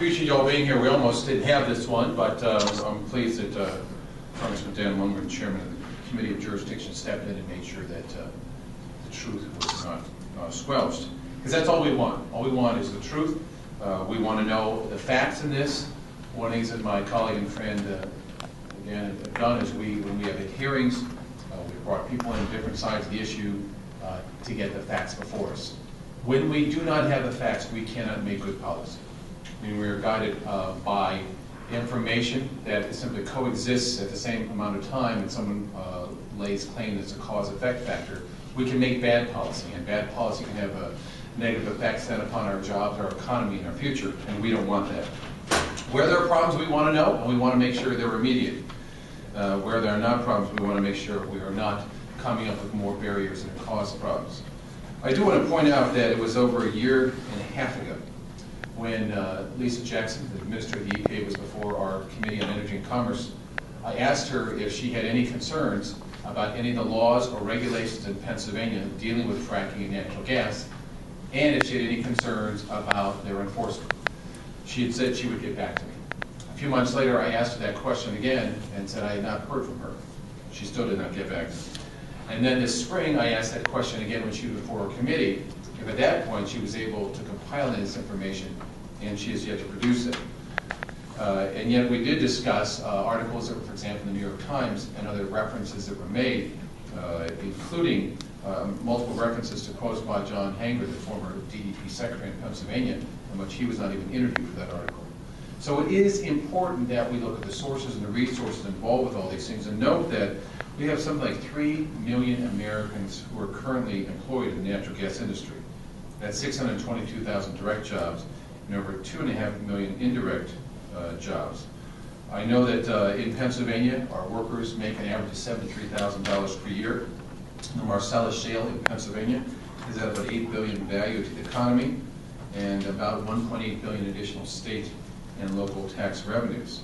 appreciate you all being here. We almost didn't have this one, but I'm pleased that Congressman Dan Lundgren, Chairman of the Committee of Jurisdiction, stepped in and made sure that the truth was not squelched. Because that's all we want. All we want is the truth. We want to know the facts in this. One of the things that my colleague and friend, again, have done is when we have had hearings, we've brought people in different sides of the issue to get the facts before us. When we do not have the facts, we cannot make good policy. I mean, we are guided by information that simply coexists at the same amount of time, and someone lays claim that's a cause-effect factor. We can make bad policy, and bad policy can have a negative effects then upon our jobs, our economy, and our future, and we don't want that. Where there are problems, we want to know, and we want to make sure they're remediated. Where there are not problems, we want to make sure we are not coming up with more barriers that cause problems. I do want to point out that it was over a year and a half ago when Lisa Jackson, the Minister of the EPA, was before our Committee on Energy and Commerce. I asked her if she had any concerns about any of the laws or regulations in Pennsylvania dealing with fracking and natural gas, and if she had any concerns about their enforcement. She had said she would get back to me. A few months later, I asked her that question again and said I had not heard from her. She still did not get back to me. And then this spring, I asked that question again when she was before her committee, if at that point she was able to compile this information, and she has yet to produce it. And yet we did discuss articles that were, for example, in the New York Times and other references that were made, including multiple references to quotes by John Hanger, the former DEP Secretary in Pennsylvania, in which he was not even interviewed for that article. So it is important that we look at the sources and the resources involved with all these things, and note that we have something like 3 million Americans who are currently employed in the natural gas industry. That's 622,000 direct jobs and over 2.5 million indirect jobs. I know that in Pennsylvania, our workers make an average of $73,000 per year. The Marcellus Shale in Pennsylvania is at about $8 billion value to the economy and about $1.8 billion additional state and local tax revenues.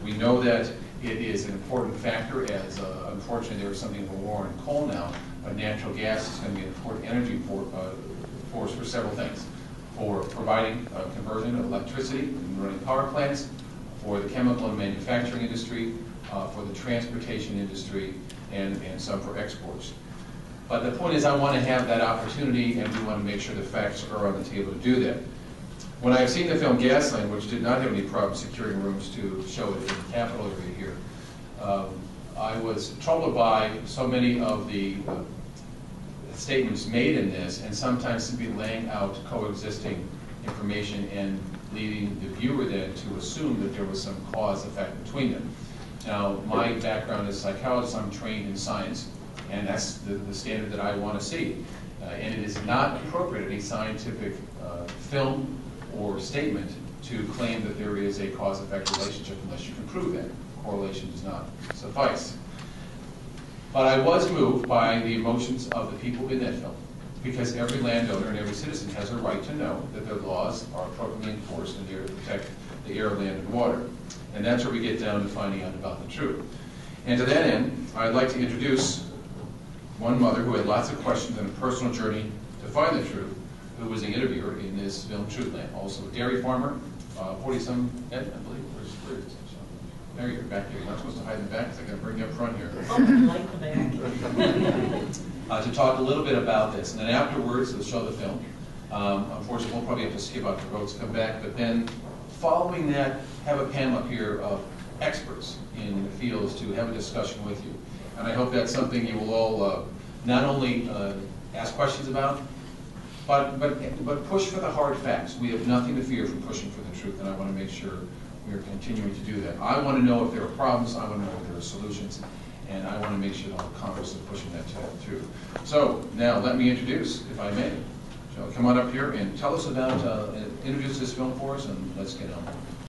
We know that it is an important factor, as unfortunately there is something of a war on coal now, but natural gas is going to be an important energy force for several things. For providing conversion of electricity and running power plants, for the chemical and manufacturing industry, for the transportation industry, and some for exports. But the point is, I want to have that opportunity, and we want to make sure the facts are on the table to do that. When I've seen the film Gasland, which did not have any problem securing rooms to show it in the Capitol area here, I was troubled by so many of the statements made in this, and sometimes simply laying out coexisting information and leading the viewer then to assume that there was some cause-effect between them. Now, my background is psychologist. I'm trained in science, and that's the standard that I want to see. And it is not appropriate in a scientific film or statement to claim that there is a cause-effect relationship unless you can prove that. Correlation does not suffice. But I was moved by the emotions of the people in that film, because every landowner and every citizen has a right to know that their laws are appropriately enforced and there to protect the air, land, and water. And that's where we get down to finding out about the truth. And to that end, I'd like to introduce one mother who had lots of questions and a personal journey to find the truth, who was the interviewer in this film, Truthland. Also a dairy farmer, 40-some, Ed, I believe. Where is it? There you're back here. You're not supposed to hide in the back, because I got to bring you up front here. Oh, I like the back. To talk a little bit about this. And then afterwards, we'll show the film. Unfortunately, we'll probably have to skip out the roads, come back. But then, following that, have a panel up here of experts in the fields to have a discussion with you. And I hope that's something you will all not only ask questions about, but push for the hard facts. We have nothing to fear from pushing for the truth, and I want to make sure we are continuing to do that. I want to know if there are problems, I want to know if there are solutions, and I want to make sure the whole Congress is pushing that through. So now let me introduce, if I may, Joe, come on up here and tell us about, introduce this film for us, and let's get on.